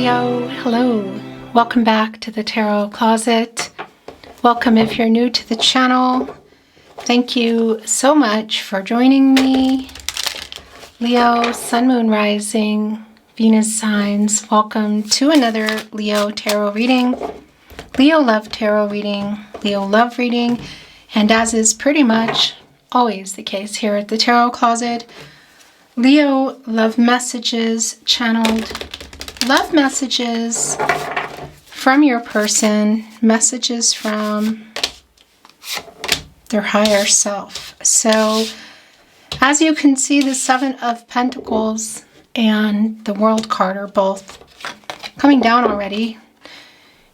Leo, hello. Welcome back to the Tarot Closet. Welcome if you're new to the channel. Thank you so much for joining me. Leo, Sun, Moon, Rising, Venus signs. Welcome to another Leo Tarot reading. Leo Love Tarot reading, Leo Love reading, and as is pretty much always the case here at the Tarot Closet, Leo love messages channeled. Love messages from your person, messages from their higher self. So as you can see, the Seven of Pentacles and the World card are both coming down already.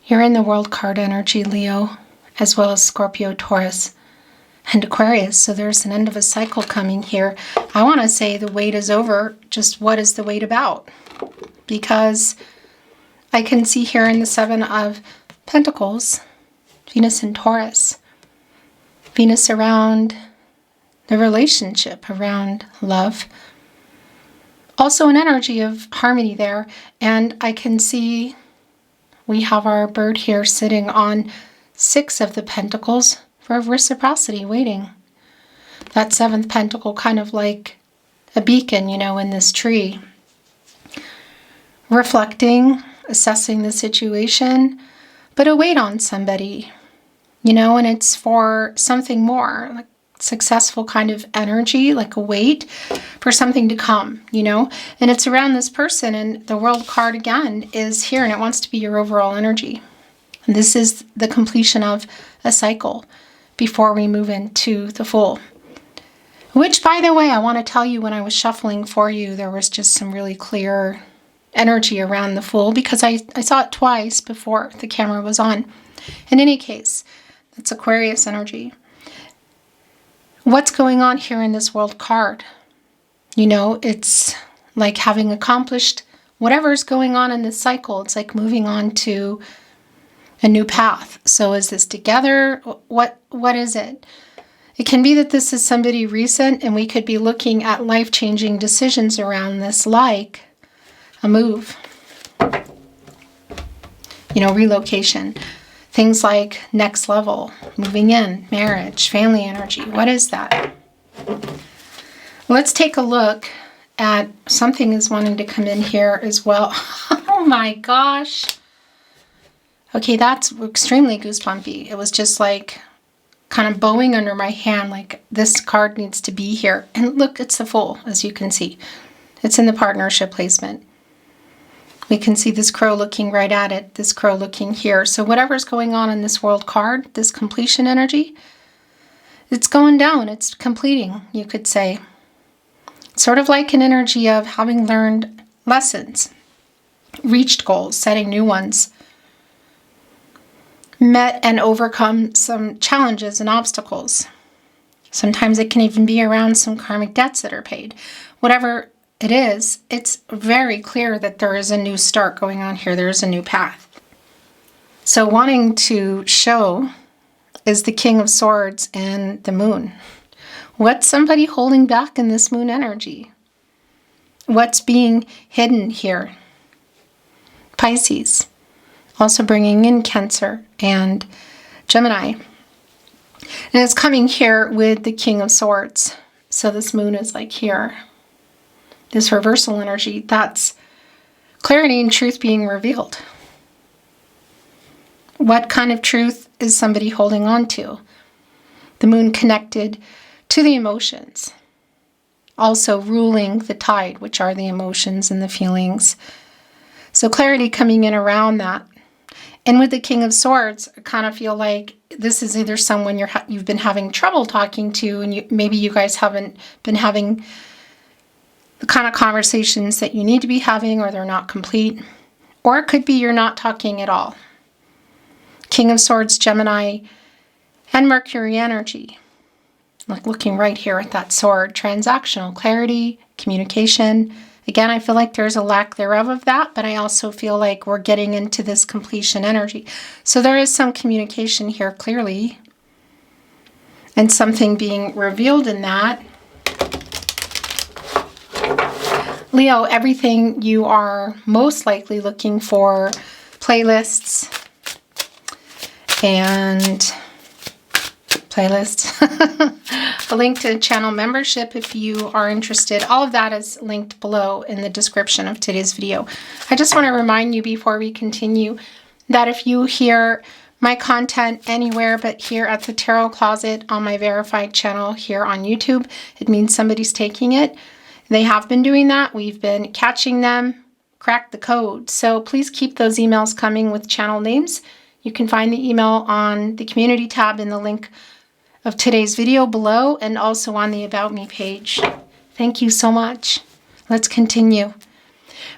You're in the World card energy, Leo, as well as Scorpio, Taurus, and Aquarius. So there's an end of a cycle coming here. I want to say the wait is over. Just what is the wait about? Because I can see here in the Seven of Pentacles, Venus and Taurus. Venus around the relationship, around love. Also an energy of harmony there. And I can see we have our bird here sitting on Six of the Pentacles for reciprocity, waiting. That seventh pentacle kind of like a beacon, you know, in this tree. Reflecting, assessing the situation, but a wait on somebody, you know, and it's for something more, like successful kind of energy, like a wait for something to come, you know, and it's around this person, and the World card again is here, and it wants to be your overall energy. And this is the completion of a cycle before we move into the Fool. Which, by the way, I want to tell you, when I was shuffling for you, there was just some really clear energy around the Fool, because I saw it twice before the camera was on. In any case, that's Aquarius energy. What's going on here in this World card? You know, it's like having accomplished whatever's going on in this cycle. It's like moving on to a new path. So is this together? What is it? It can be that this is somebody recent, and we could be looking at life-changing decisions around this, like a move, you know, relocation, things like next level, moving in, marriage, family energy. What is that? Let's take a look at something is wanting to come in here as well. Oh my gosh. Okay, that's extremely goosebumpy. It was just like kind of bowing under my hand, like this card needs to be here. And look, it's the Fool, as you can see. It's in the partnership placement. We can see this crow looking right at it, this crow looking here. So whatever's going on in this World card, this completion energy, it's going down, it's completing, you could say. Sort of like an energy of having learned lessons, reached goals, setting new ones, met and overcome some challenges and obstacles. Sometimes it can even be around some karmic debts that are paid. Whatever it is, it's very clear that there is a new start going on here. There is a new path. So wanting to show is the King of Swords and the Moon. What's somebody holding back in this Moon energy? What's being hidden here? Pisces. Also bringing in Cancer and Gemini. And it's coming here with the King of Swords. So this Moon is like here. This reversal energy, that's clarity and truth being revealed. What kind of truth is somebody holding on to? The Moon connected to the emotions. Also ruling the tide, which are the emotions and the feelings. So clarity coming in around that. And with the King of Swords, I kind of feel like this is either someone you've been having trouble talking to, and maybe you guys haven't been having the kind of conversations that you need to be having, or they're not complete. Or it could be you're not talking at all. King of Swords, Gemini, and Mercury energy. Like looking right here at that sword. Transactional, clarity, communication. Again, I feel like there's a lack thereof of that, but I also feel like we're getting into this completion energy. So there is some communication here, clearly. And something being revealed in that. Leo, everything you are most likely looking for, playlists and a link to channel membership if you are interested. All of that is linked below in the description of today's video. I just want to remind you before we continue that if you hear my content anywhere but here at the Tarot Closet on my verified channel here on YouTube, it means somebody's taking it. They have been doing that. We've been catching them, crack the code. So please keep those emails coming with channel names. You can find the email on the community tab in the link of today's video below and also on the About Me page. Thank you so much. Let's continue.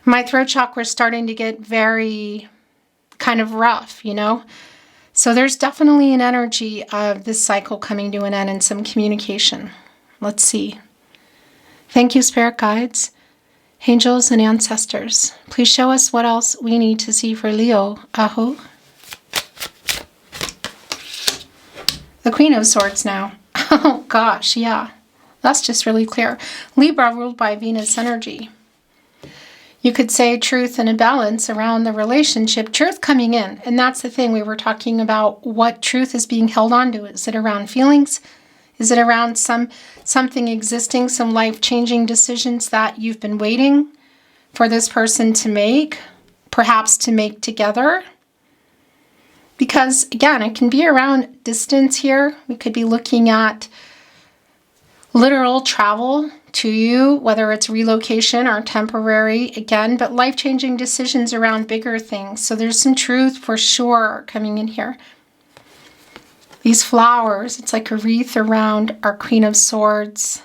My throat chakra is starting to get very kind of rough, you know? So there's definitely an energy of this cycle coming to an end and some communication. Let's see. Thank you, spirit guides, angels, and ancestors. Please show us what else we need to see for Leo. Aho. The Queen of Swords now. Oh gosh, yeah. That's just really clear. Libra ruled by Venus energy. You could say truth and a balance around the relationship. Truth coming in. And that's the thing we were talking about. What truth is being held on to? Is it around feelings? Is it around something existing, some life-changing decisions that you've been waiting for this person to make? Perhaps to make together? Because, again, it can be around distance here. We could be looking at literal travel to you, whether it's relocation or temporary, again, but life-changing decisions around bigger things. So there's some truth for sure coming in here. These flowers, it's like a wreath around our Queen of Swords.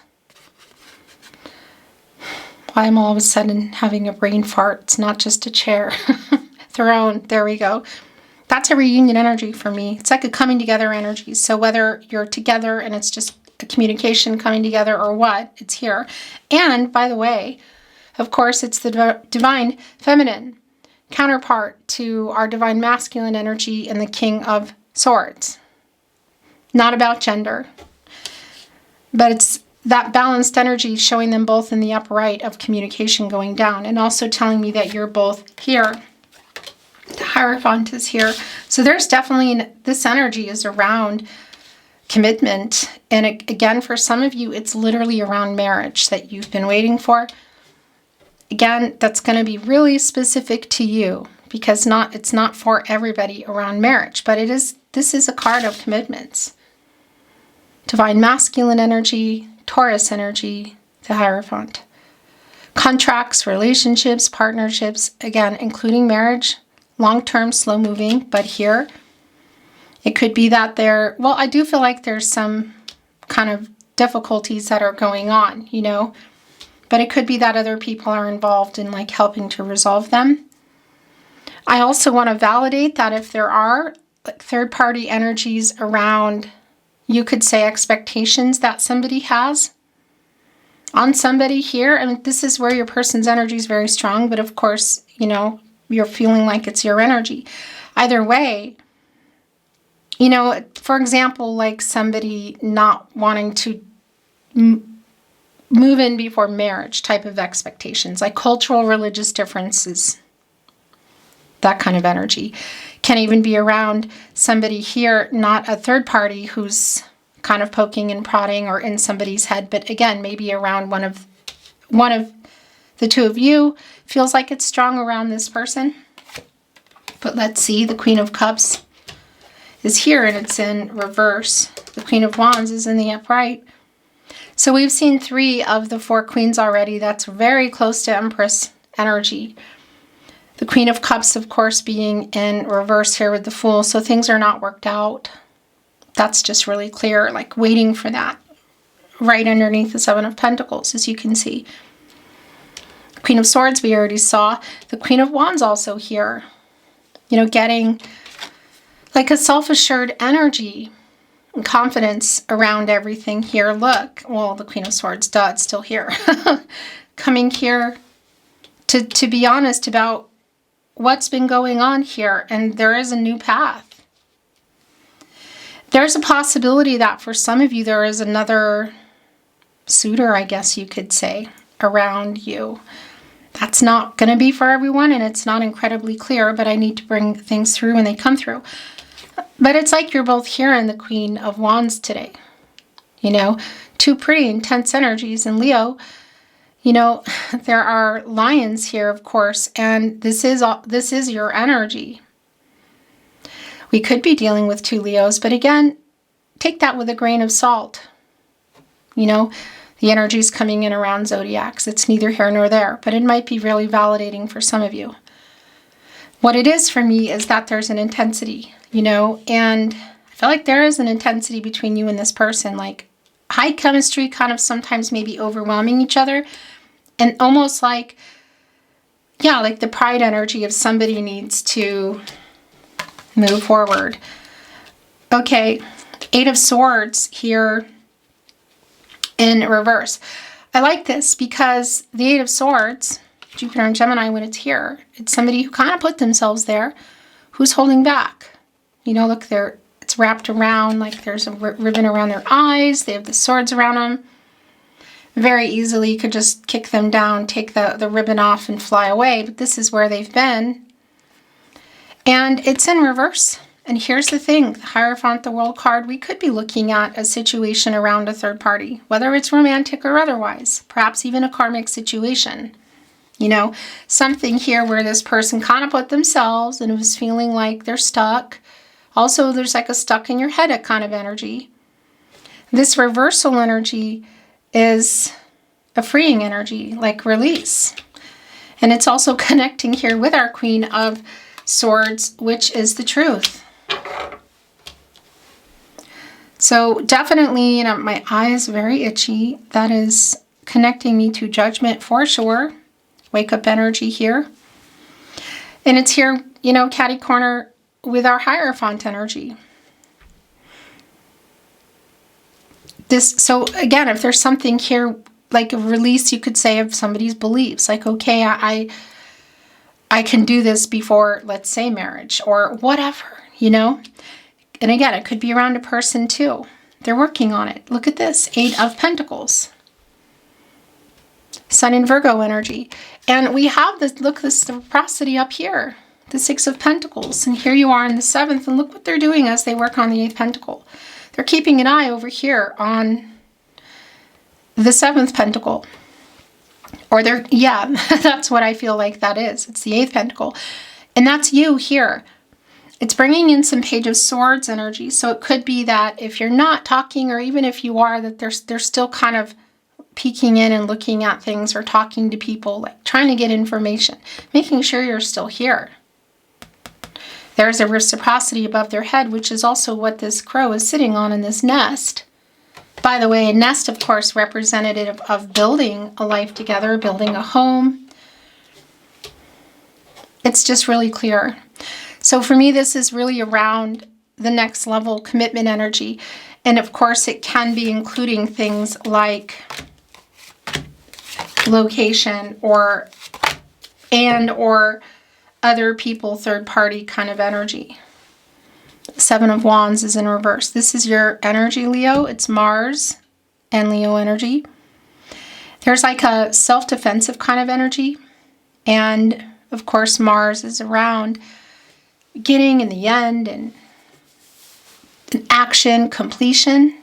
Why I'm all of a sudden having a brain fart. It's not just a chair. Throne, there we go. That's a reunion energy for me. It's like a coming together energy. So whether you're together and it's just a communication coming together or what, it's here. And by the way, of course, it's the divine feminine counterpart to our divine masculine energy and the King of Swords. Not about gender, but it's that balanced energy showing them both in the upright of communication going down and also telling me that you're both here. The Hierophant is here. So there's definitely, this energy is around commitment. And again, for some of you, it's literally around marriage that you've been waiting for. Again, that's going to be really specific to you because it's not for everybody around marriage, but this is a card of commitments. Divine masculine energy, Taurus energy, the Hierophant. Contracts, relationships, partnerships, again, including marriage. Long-term, slow-moving, but here it could be that I do feel like there's some kind of difficulties that are going on, you know, but it could be that other people are involved in like helping to resolve them. I also want to validate that if there are like third-party energies around, you could say expectations that somebody has on somebody here. I mean, this is where your person's energy is very strong, but of course, you know, you're feeling like it's your energy. Either way, you know, for example, like somebody not wanting to move in before marriage type of expectations, like cultural, religious differences, that kind of energy. Can even be around somebody here, not a third party who's kind of poking and prodding or in somebody's head, but again, maybe around one of the two of you. Feels like it's strong around this person. But let's see, the Queen of Cups is here and it's in reverse. The Queen of Wands is in the upright. So we've seen 3 of the 4 queens already. That's very close to Empress energy. The Queen of Cups, of course, being in reverse here with the Fool. So things are not worked out. That's just really clear, like waiting for that. Right underneath the 7 of Pentacles, as you can see. Queen of Swords, we already saw. The Queen of Wands also here. You know, getting like a self-assured energy and confidence around everything here. Look, well, the Queen of Swords, it's still here. Coming here to be honest about what's been going on here. And there is a new path. There's a possibility that for some of you, there is another suitor, I guess you could say, around you. That's not going to be for everyone, and it's not incredibly clear, but I need to bring things through when they come through. But it's like you're both hearing the Queen of Wands today. You know, two pretty intense energies. And Leo, you know, there are lions here, of course, and this is your energy. We could be dealing with two Leos, but again, take that with a grain of salt. You know, the energy is coming in around zodiacs. It's neither here nor there, but it might be really validating for some of you. What it is for me is that there's an intensity, you know, and I feel like there is an intensity between you and this person, like high chemistry, kind of sometimes maybe overwhelming each other, and almost like, yeah, like the pride energy of somebody needs to move forward. Okay, Eight of Swords here in reverse. I like this because the Eight of Swords, Jupiter and Gemini, when it's here, it's somebody who kind of put themselves there, who's holding back. You know, look, it's wrapped around, like there's a ribbon around their eyes. They have the swords around them. Very easily, you could just kick them down, take the ribbon off and fly away. But this is where they've been. And it's in reverse. And here's the thing, the Hierophant, the World card, we could be looking at a situation around a third party, whether it's romantic or otherwise, perhaps even a karmic situation. You know, something here where this person kind of put themselves and was feeling like they're stuck. Also, there's like a stuck in your head kind of energy. This reversal energy is a freeing energy, like release. And it's also connecting here with our Queen of Swords, which is the truth. So definitely, you know, my eye is very itchy. That is connecting me to Judgment for sure. Wake up energy here. And it's here, you know, catty corner with our Hierophant energy. So again, if there's something here, like a release, you could say, of somebody's beliefs, like, okay, I can do this before, let's say, marriage or whatever, you know? And again, it could be around a person too. They're working on it. Look at this, Eight of Pentacles. Sun in Virgo energy. And we have this, look, this reciprocity up here, the Six of Pentacles. And here you are in the seventh, and look what they're doing as they work on the eighth pentacle. They're keeping an eye over here on the seventh pentacle. Or they're, yeah, that's what I feel like that is. It's the eighth pentacle. And that's you here. It's bringing in some Page of Swords energy. So it could be that if you're not talking, or even if you are, that they're still kind of peeking in and looking at things or talking to people, like trying to get information, making sure you're still here. There's a reciprocity above their head, which is also what this crow is sitting on in this nest. By the way, a nest, of course, representative of building a life together, building a home. It's just really clear. So for me, this is really around the next level commitment energy. And of course, it can be including things like location or other people, third party kind of energy. Seven of Wands is in reverse. This is your energy, Leo. It's Mars and Leo energy. There's like a self-defensive kind of energy. And of course, Mars is around beginning and the end and action, completion.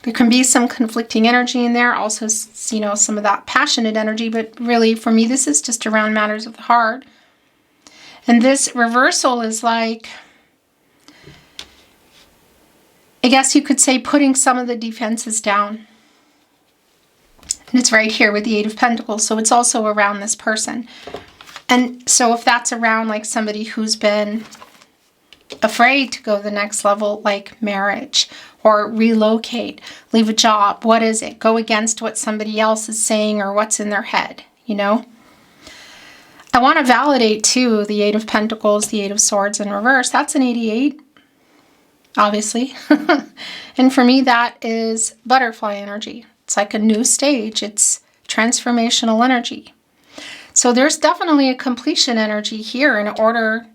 There can be some conflicting energy in there. Also, you know, some of that passionate energy. But really, for me, this is just around matters of the heart. And this reversal is like, I guess you could say, putting some of the defenses down. And it's right here with the Eight of Pentacles. So it's also around this person. And so if that's around like somebody who's been afraid to go the next level, like marriage or relocate, leave a job, what is it? Go against what somebody else is saying or what's in their head, you know? I want to validate too the Eight of Pentacles, the Eight of Swords in reverse. That's an 88. Obviously. And for me, that is butterfly energy. It's like a new stage. It's transformational energy. So there's definitely a completion energy here in order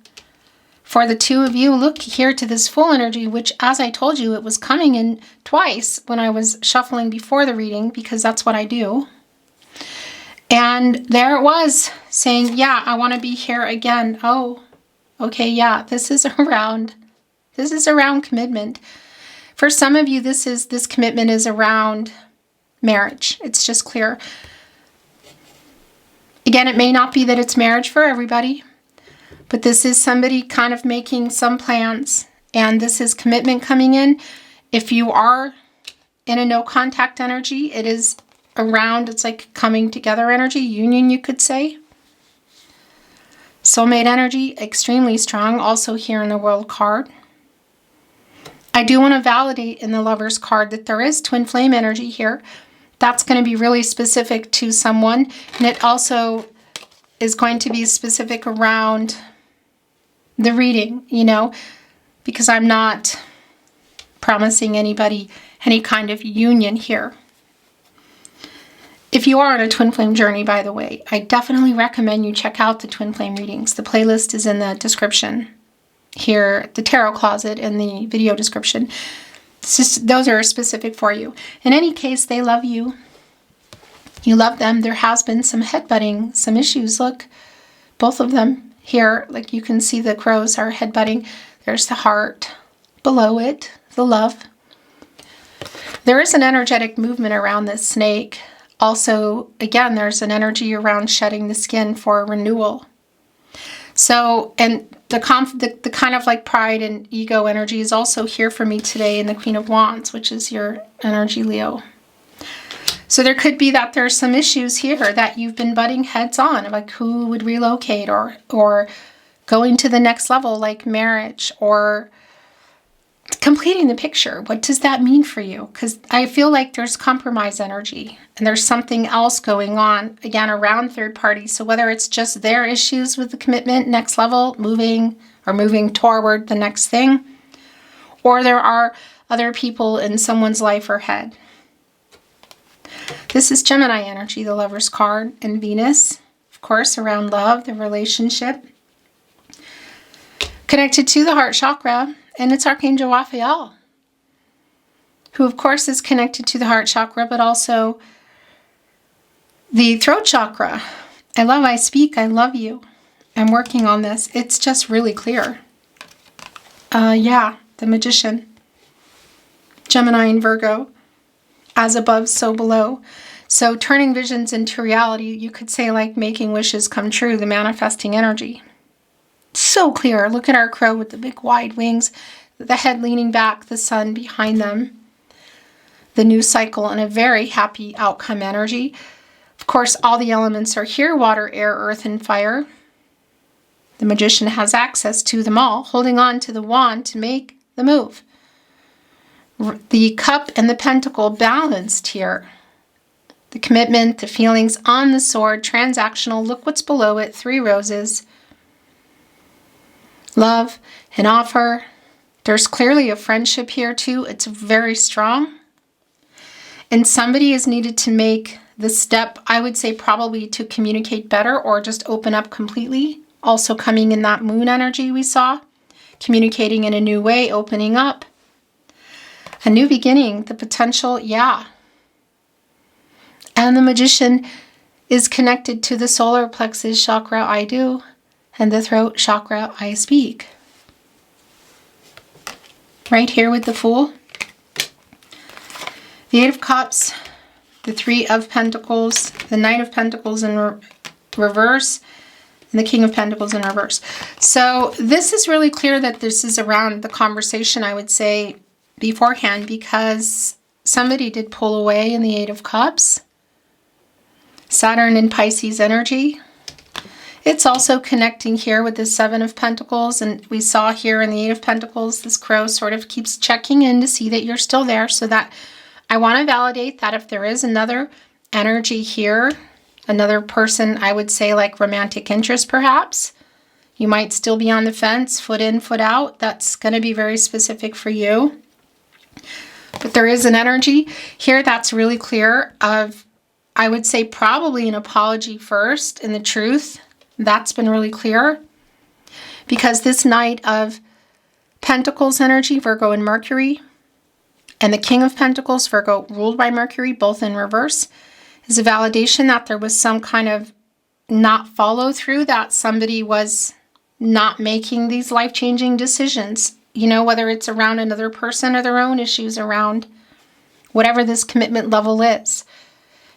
for the two of you. Look here to this full energy, which, as I told you, it was coming in twice when I was shuffling before the reading, because that's what I do. And there it was, saying, yeah, I want to be here again. Oh, okay, yeah, this is around commitment. For some of you, this commitment is around marriage. It's just clear. Again, it may not be that it's marriage for everybody, but this is somebody kind of making some plans, and this is commitment coming in. If you are in a no contact energy, it is around, it's like coming together energy, union, you could say. Soulmate energy, extremely strong, also here in the World card. I do want to validate in the Lover's card that there is twin flame energy here. That's going to be really specific to someone, and it also is going to be specific around the reading, you know, because I'm not promising anybody any kind of union here. If you are on a twin flame journey, by the way, I definitely recommend you check out the twin flame readings. The playlist is in the description here, the tarot closet in the video description. Those are specific for you. In any case, they love you. You love them. There has been some headbutting, some issues. Look, both of them here, like you can see the crows are headbutting. There's the heart below it, the love. There is an energetic movement around this snake. Also, again, there's an energy around shedding the skin for renewal. So, and the kind of like pride and ego energy is also here for me today in the Queen of Wands, which is your energy, Leo. So there could be that there's some issues here that you've been butting heads on, like who would relocate or going to the next level, like marriage or completing the picture. What does that mean for you? Because I feel like there's compromise energy and there's something else going on, again, around third parties. So whether it's just their issues with the commitment, next level, moving toward the next thing, or there are other people in someone's life or head. This is Gemini energy, the Lover's card, and Venus, of course, around love, the relationship. Connected to the heart chakra, and it's Archangel Raphael, who of course is connected to the heart chakra, but also the throat chakra. I speak, I love you. I'm working on this. It's just really clear. Yeah, the Magician. Gemini and Virgo. As above, so below. So turning visions into reality, you could say like making wishes come true, the manifesting energy. So clear. Look at our crow with the big wide wings, the head leaning back, the sun behind them. The new cycle and a very happy outcome energy. Of course, all the elements are here, water, air, earth, and fire. The Magician has access to them all, holding on to the wand to make the move. The cup and the pentacle balanced here. The commitment, the feelings on the sword, transactional. Look what's below it, 3 roses. Love, an offer. There's clearly a friendship here too. It's very strong. And somebody is needed to make the step, I would say probably to communicate better or just open up completely. Also coming in that moon energy we saw. Communicating in a new way, opening up. A new beginning, the potential, yeah. And the Magician is connected to the solar plexus chakra, I do, and the throat chakra, I speak. Right here with the Fool. The 8 of Cups, the 3 of Pentacles, the Knight of Pentacles in reverse, and the King of Pentacles in reverse. So this is really clear that this is around the conversation, I would say, beforehand, because somebody did pull away in the 8 of Cups. Saturn and Pisces energy. It's also connecting here with the 7 of Pentacles, and we saw here in the 8 of Pentacles, this crow sort of keeps checking in to see that you're still there, so that I want to validate that if there is another energy here, another person, I would say like romantic interest perhaps, you might still be on the fence, foot in, foot out. That's going to be very specific for you. But there is an energy here that's really clear of, I would say probably an apology first in the truth. That's been really clear. Because this Knight of Pentacles energy, Virgo and Mercury, and the King of Pentacles, Virgo ruled by Mercury, both in reverse, is a validation that there was some kind of not follow through, that somebody was not making these life-changing decisions, you know, whether it's around another person or their own issues around whatever this commitment level is,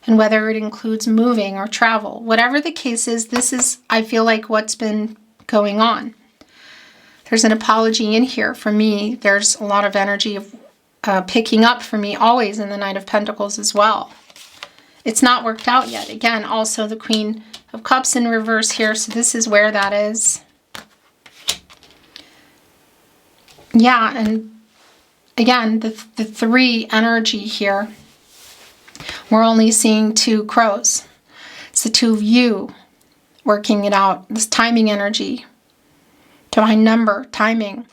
and whether it includes moving or travel. Whatever the case is, this is, I feel like, what's been going on. There's an apology in here for me. There's a lot of energy of picking up for me always in the Knight of Pentacles as well. It's not worked out yet. Again, also the Queen of Cups in reverse here, so this is where that is. Yeah, and again, the 3 energy here, we're only seeing 2 crows. It's the 2 of you working it out, this timing energy, divine number, timing.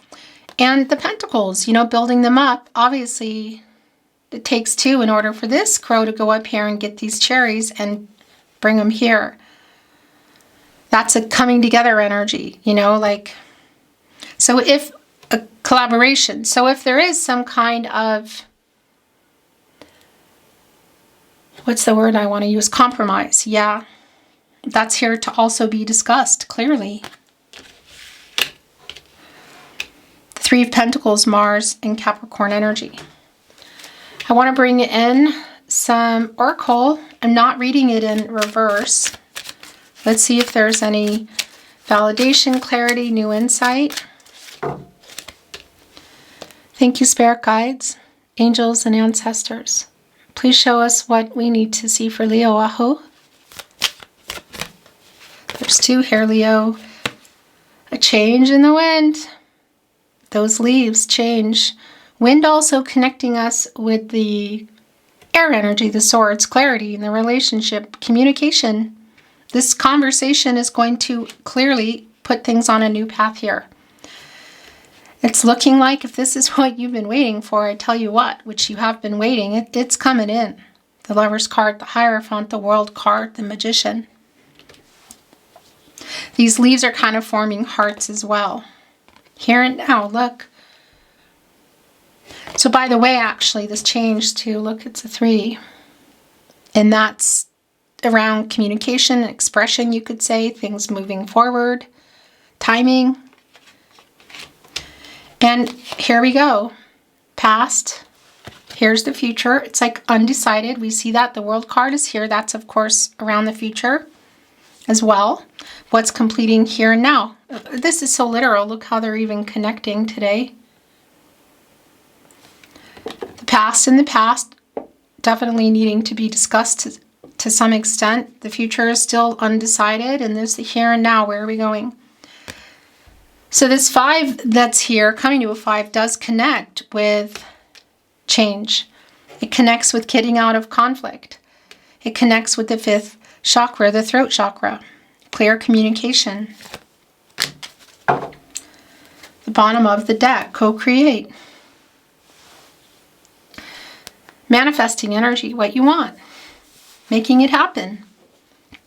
And the pentacles, you know, building them up. Obviously, it takes 2 in order for this crow to go up here and get these cherries and bring them here. That's a coming together energy, you know, like, so if a collaboration, so if there is some kind of, what's the word I want to use? Compromise. Yeah, that's here to also be discussed clearly. 3 of Pentacles, Mars, and Capricorn energy. I want to bring in some oracle. I'm not reading it in reverse. Let's see if there's any validation, clarity, new insight. Thank you, spirit guides, angels, and ancestors. Please show us what we need to see for Leo. Aho. There's 2 here, Leo. A change in the wind. Those leaves change. Wind also connecting us with the air energy, the swords, clarity in the relationship, communication. This conversation is going to clearly put things on a new path here. It's looking like, if this is what you've been waiting for, I tell you what, which you have been waiting, it's coming in. The Lover's card, the Hierophant, the World card, the Magician. These leaves are kind of forming hearts as well. Here and now, look. So by the way, actually, this changed to, look, it's a 3. And that's around communication, expression, you could say, things moving forward, timing. And here we go. Past. Here's the future. It's like undecided. We see that the World card is here. That's, of course, around the future as well. What's completing here and now. This is so literal. Look how they're even connecting today. The past and the past definitely needing to be discussed to some extent. The future is still undecided, and there's the here and now. Where are we going? So this 5 that's here, coming to a 5, does connect with change. It connects with getting out of conflict. It connects with the 5th chakra, the throat chakra. Clear communication. The bottom of the deck, co-create. Manifesting energy, what you want. Making it happen.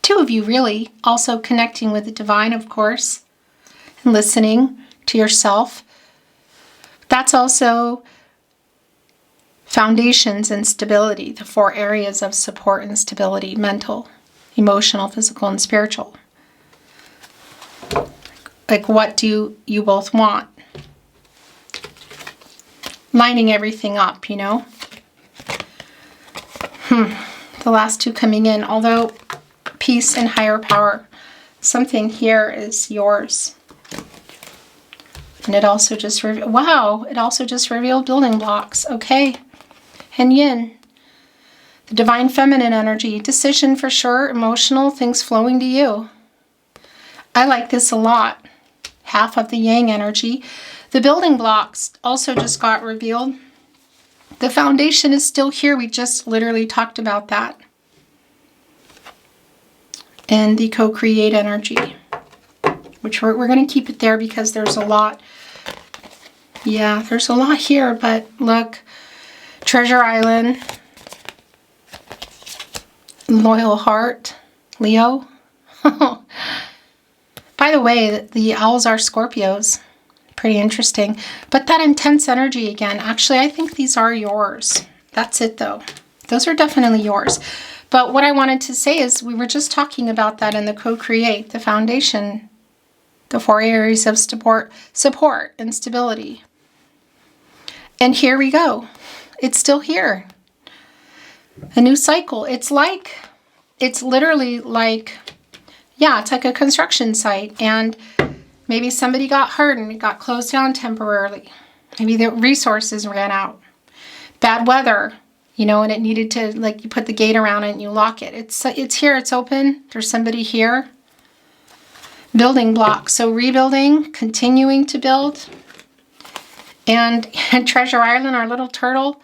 2 of you really also connecting with the divine, of course. And listening to yourself. That's also foundations and stability, the 4 areas of support and stability: mental, emotional, physical, and spiritual. Like, what do you both want? Lining everything up, you know? The last 2 coming in, although peace and higher power, something here is yours. And it also just revealed, wow, it also just revealed building blocks. Okay. And yin. The divine feminine energy. Decision for sure. Emotional. Things flowing to you. I like this a lot. Half of the yang energy. The building blocks also just got revealed. The foundation is still here. We just literally talked about that. And the co-create energy. Which we're going to keep it there because there's a lot. Yeah, there's a lot here, but look. Treasure Island. Loyal Heart. Leo. By the way, the owls are Scorpios. Pretty interesting. But that intense energy again. Actually, I think these are yours. That's it though. Those are definitely yours. But what I wanted to say is we were just talking about that in the co-create, the foundation, the 4 areas of support and stability. And here we go. It's still here. A new cycle. It's literally like, yeah, it's like a construction site, and maybe somebody got hurt and it got closed down temporarily. Maybe the resources ran out. Bad weather, and it needed to, like, you put the gate around it and you lock it. It's here, it's open. There's somebody here. Building blocks. So rebuilding, continuing to build. And Treasure Island, our little turtle,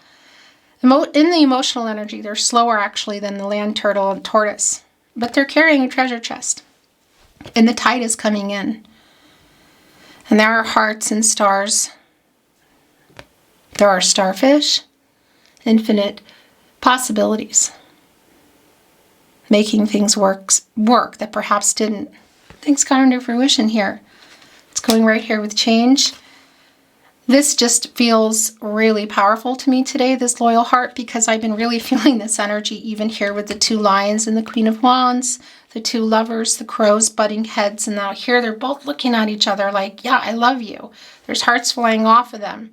in the emotional energy, they're slower actually than the land turtle and tortoise. But they're carrying a treasure chest. And the tide is coming in. And there are hearts and stars. There are starfish. Infinite possibilities. Making things work that perhaps didn't. Things come into fruition here. It's going right here with change. This just feels really powerful to me today, this loyal heart, because I've been really feeling this energy even here with the 2 lions and the Queen of Wands, the 2 lovers, the crows butting heads, and now here they're both looking at each other like, yeah, I love you. There's hearts flying off of them.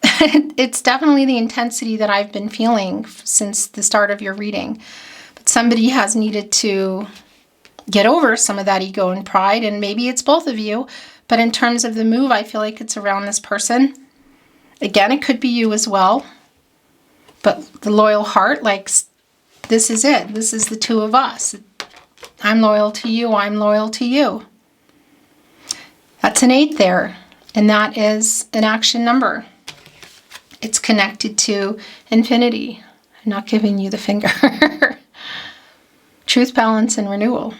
It's definitely the intensity that I've been feeling since the start of your reading. But somebody has needed to get over some of that ego and pride, and maybe it's both of you. But in terms of the move, I feel like it's around this person. Again, it could be you as well. But the loyal heart, like, this is it. This is the 2 of us. I'm loyal to you. I'm loyal to you. That's an 8 there. And that is an action number. It's connected to infinity. I'm not giving you the finger. Truth, balance, and renewal.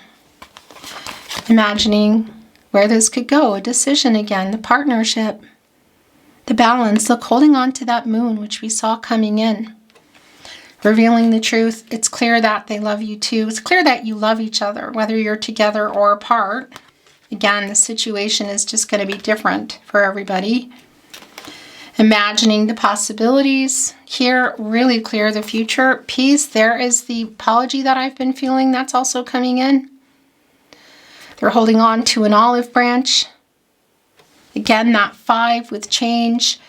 Imagining where this could go. A decision again. The partnership. The balance. Look, holding on to that moon, which we saw coming in. Revealing the truth. It's clear that they love you too. It's clear that you love each other, whether you're together or apart. Again, the situation is just going to be different for everybody. Imagining the possibilities. Here, really clear the future. Peace. There is the apology that I've been feeling. That's also coming in. They're holding on to an olive branch. Again, that 5 with change,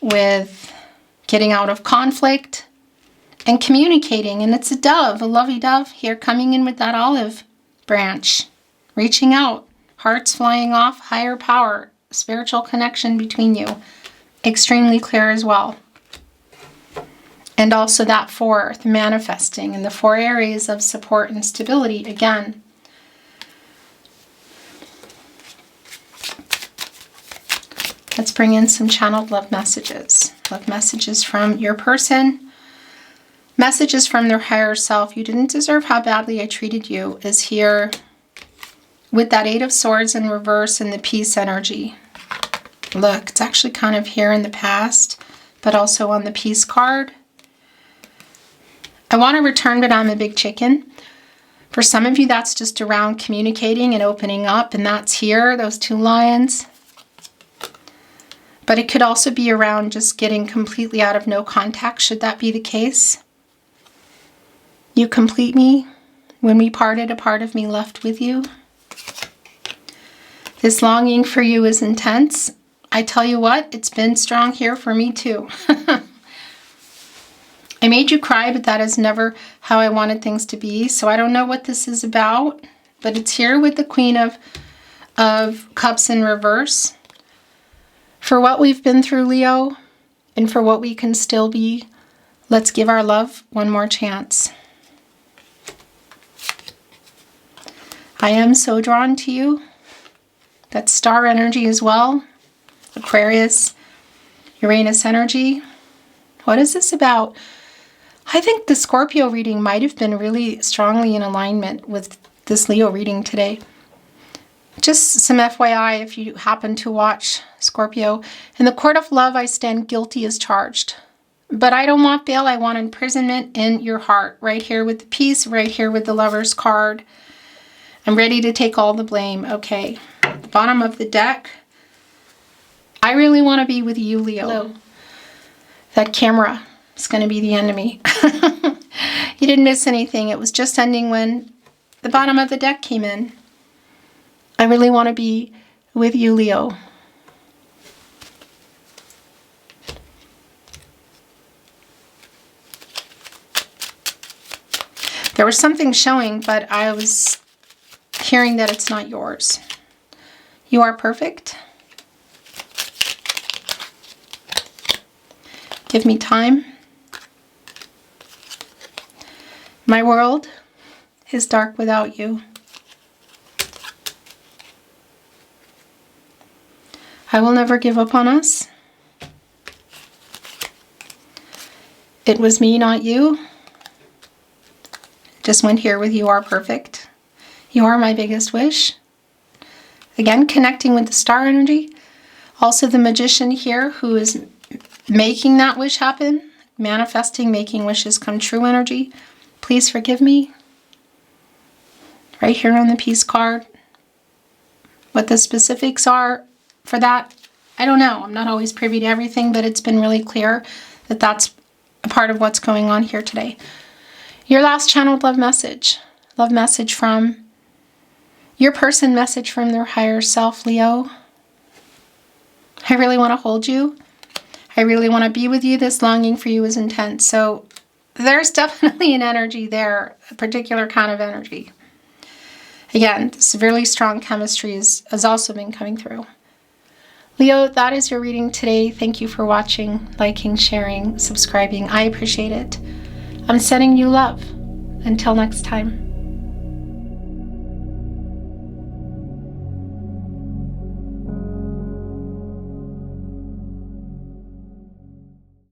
with getting out of conflict and communicating. And it's a dove, a lovey dove here coming in with that olive branch. Reaching out. Hearts flying off. Higher power. Spiritual connection between you. Extremely clear as well. And also that 4, the manifesting, and the 4 areas of support and stability again. Let's bring in some channeled love messages. Love messages from your person. Messages from their higher self. You didn't deserve how badly I treated you is here with that 8 of Swords in reverse and the peace energy. Look, it's actually kind of here in the past, but also on the peace card. I want to return, but I'm a big chicken. For some of you, that's just around communicating and opening up, and that's here, those 2 lions. But it could also be around just getting completely out of no contact, should that be the case. You complete me. When we parted, a part of me left with you. This longing for you is intense. I tell you what, it's been strong here for me too. I made you cry, but that is never how I wanted things to be. So I don't know what this is about, but it's here with the Queen of Cups in reverse. For what we've been through, Leo, and for what we can still be, let's give our love one more chance. I am so drawn to you. That's star energy as well. Aquarius, Uranus energy. What is this about? I think the Scorpio reading might have been really strongly in alignment with this Leo reading today. Just some FYI if you happen to watch Scorpio. In the court of love, I stand guilty as charged. But I don't want bail. I want imprisonment in your heart. Right here with the peace, right here with the Lover's card. I'm ready to take all the blame. Okay, bottom of the deck. I really want to be with you, Leo. That camera is going to be the enemy. You didn't miss anything. It was just ending when the bottom of the deck came in. I really want to be with you, Leo. There was something showing, but I was hearing that it's not yours. You are perfect. Give me time. My world is dark without you. I will never give up on us. It was me, not you. Just went here with you are perfect. You are my biggest wish. Again, connecting with the star energy. Also the magician here who is making that wish happen. Manifesting, making wishes come true energy. Please forgive me. Right here on the peace card. What the specifics are for that, I don't know. I'm not always privy to everything, but it's been really clear that that's a part of what's going on here today. Your last channeled love message. Love message from your person, message from their higher self, Leo. I really want to hold you. I really want to be with you. This longing for you is intense. So there's definitely an energy there, a particular kind of energy. Again, this really strong chemistry has also been coming through. Leo, that is your reading today. Thank you for watching, liking, sharing, subscribing. I appreciate it. I'm sending you love. Until next time.